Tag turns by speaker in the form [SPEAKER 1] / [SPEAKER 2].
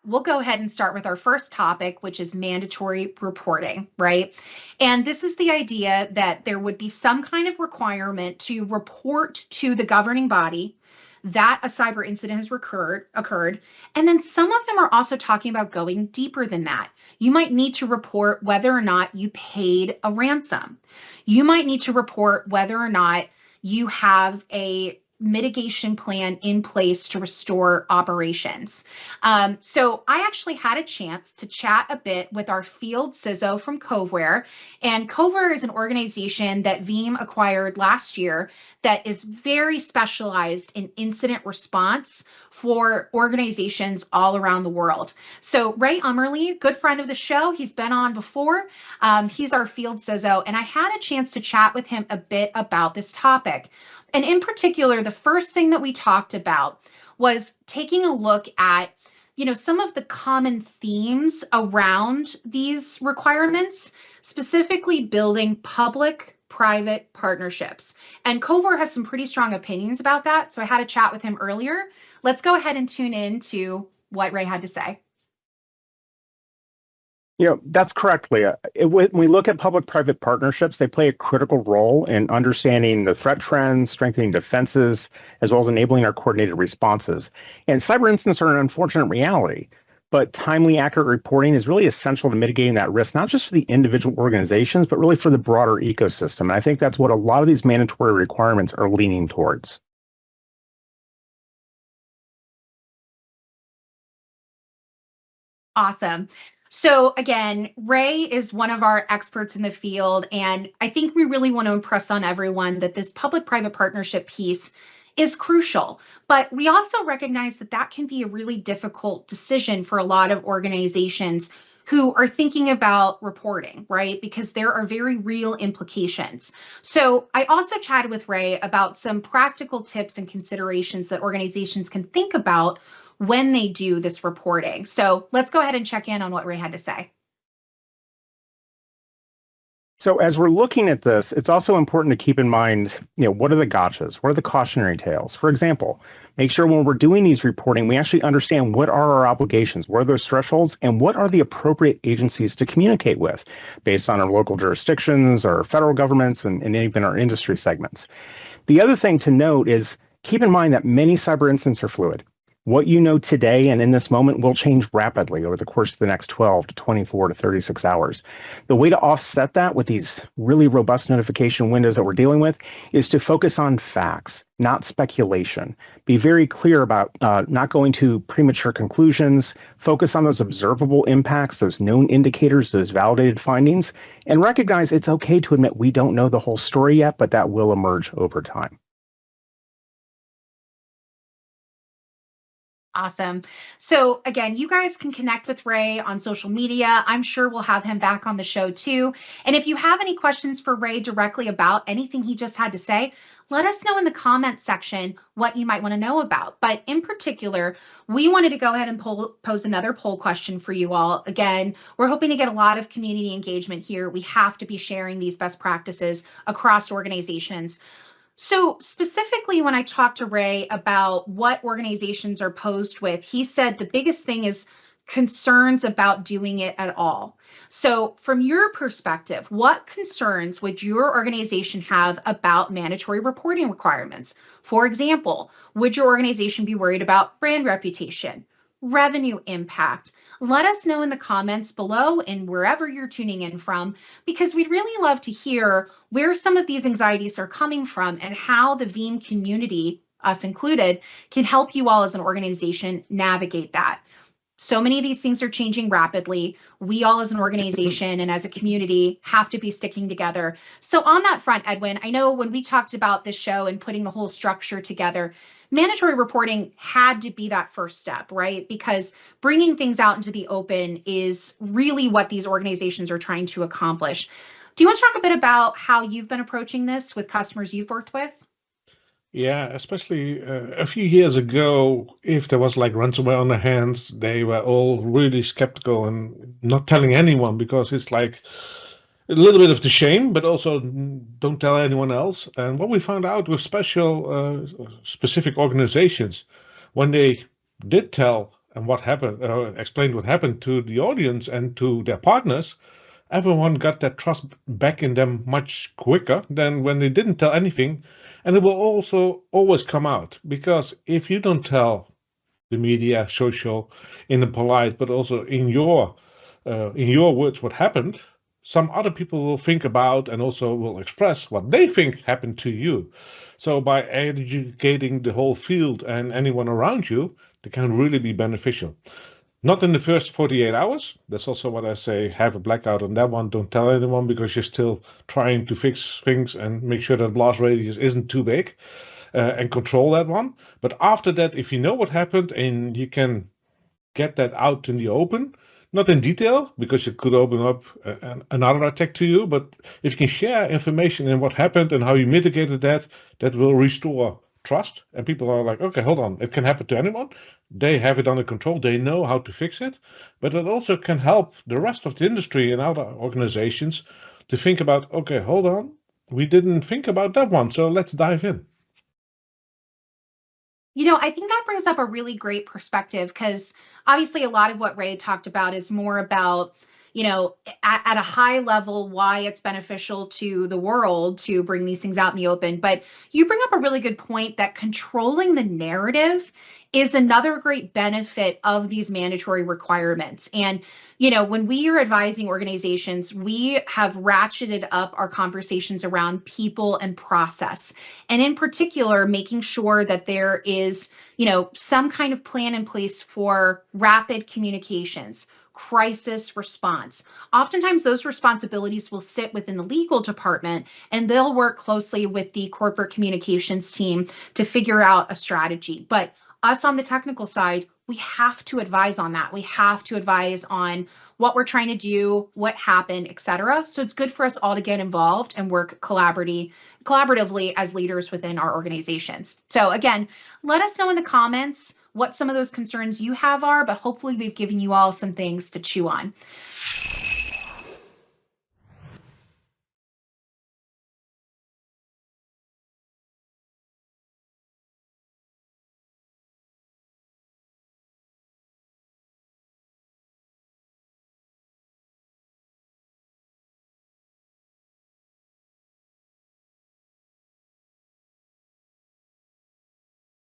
[SPEAKER 1] we'll go ahead and start with our first topic, which is mandatory reporting, right? And this is the idea that there would be some kind of requirement to report to the governing body that a cyber incident has occurred. And then some of them are also talking about going deeper than that. You might need to report whether or not you paid a ransom. You might need to report whether or not you have a mitigation plan in place to restore operations. So I actually had a chance to chat a bit with our field CISO from Coveware. And Coveware is an organization that Veeam acquired last year that is very specialized in incident response for organizations all around the world. So Ray Ummerly, good friend of the show, he's been on before. He's our field CISO, and I had a chance to chat with him a bit about this topic. And in particular, the first thing that we talked about was taking a look at, some of the common themes around these requirements, specifically building public-private partnerships. And Coveware has some pretty strong opinions about that, so I had a chat with him earlier. Let's go ahead and tune in to what Ray had to say.
[SPEAKER 2] That's correct, Leah. When we look at public-private partnerships, they play a critical role in understanding the threat trends, strengthening defenses, as well as enabling our coordinated responses. And cyber incidents are an unfortunate reality, but timely, accurate reporting is really essential to mitigating that risk, not just for the individual organizations, but really for the broader ecosystem. And I think that's what a lot of these mandatory requirements are leaning towards.
[SPEAKER 1] Awesome. So again, Ray is one of our experts in the field, and I think we really want to impress on everyone that this public-private partnership piece is crucial. But we also recognize that that can be a really difficult decision for a lot of organizations who are thinking about reporting, right? Because there are very real implications. So I also chatted with Ray about some practical tips and considerations that organizations can think about when they do this reporting. So let's go ahead and check in on what Ray had to say.
[SPEAKER 2] So as we're looking at this, it's also important to keep in mind, what are the gotchas? What are the cautionary tales? For example, make sure when we're doing these reporting, we actually understand what are our obligations, what are those thresholds, and what are the appropriate agencies to communicate with based on our local jurisdictions, our federal governments, and even our industry segments. The other thing to note is keep in mind that many cyber incidents are fluid. What you know today and in this moment will change rapidly over the course of the next 12 to 24 to 36 hours. The way to offset that with these really robust notification windows that we're dealing with is to focus on facts, not speculation. Be very clear about not going to premature conclusions, focus on those observable impacts, those known indicators, those validated findings, and recognize it's okay to admit we don't know the whole story yet, but that will emerge over time.
[SPEAKER 1] Awesome. So again, you guys can connect with Ray on social media. I'm sure we'll have him back on the show too. And if you have any questions for Ray directly about anything he just had to say, let us know in the comments section what you might want to know about. But in particular, we wanted to go ahead and pose another poll question for you all. Again, we're hoping to get a lot of community engagement here. We have to be sharing these best practices across organizations. So specifically, when I talked to Ray about what organizations are posed with, he said the biggest thing is concerns about doing it at all. So from your perspective, what concerns would your organization have about mandatory reporting requirements? For example, would your organization be worried about brand reputation, revenue impact? Let us know in the comments below and wherever you're tuning in from, because we'd really love to hear where some of these anxieties are coming from and how the Veeam community, us included, can help you all as an organization navigate that. So many of these things are changing rapidly. We all as an organization and as a community have to be sticking together. So on that front, Edwin, I know when we talked about this show and putting the whole structure together, mandatory reporting had to be that first step, right? Because bringing things out into the open is really what these organizations are trying to accomplish. Do you want to talk a bit about how you've been approaching this with customers you've worked with?
[SPEAKER 3] Yeah, especially a few years ago, if there was like ransomware on their hands, they were all really skeptical and not telling anyone because it's like a little bit of the shame, but also don't tell anyone else. And what we found out with specific organizations, when they did tell and what happened, explained what happened to the audience and to their partners, everyone got that trust back in them much quicker than when they didn't tell anything. And it will also always come out, because if you don't tell the media, social, in a polite, but also in your words, what happened, some other people will think about and also will express what they think happened to you. So by educating the whole field and anyone around you, they can really be beneficial. Not in the first 48 hours. That's also what I say. Have a blackout on that one. Don't tell anyone, because you're still trying to fix things and make sure that blast radius isn't too big, and control that one. But after that, if you know what happened and you can get that out in the open, not in detail, because it could open up another attack to you, but if you can share information and what happened and how you mitigated that, that will restore trust. And people are like, okay, hold on, it can happen to anyone. They have it under control. They know how to fix it. But it also can help the rest of the industry and other organizations to think about, okay, hold on, we didn't think about that one, so let's dive in.
[SPEAKER 1] I think that brings up a really great perspective, because obviously a lot of what Ray talked about is more about, at a high level, why it's beneficial to the world to bring these things out in the open. But you bring up a really good point that controlling the narrative is another great benefit of these mandatory requirements. And, when we are advising organizations, we have ratcheted up our conversations around people and process. And in particular, making sure that there is, some kind of plan in place for rapid communications, crisis response. Oftentimes those responsibilities will sit within the legal department, and they'll work closely with the corporate communications team to figure out a strategy. But us on the technical side, we have to advise on that. We have to advise on what we're trying to do, what happened, et cetera. So it's good for us all to get involved and work collaboratively as leaders within our organizations. So again, let us know in the comments what some of those concerns you have are, but hopefully we've given you all some things to chew on.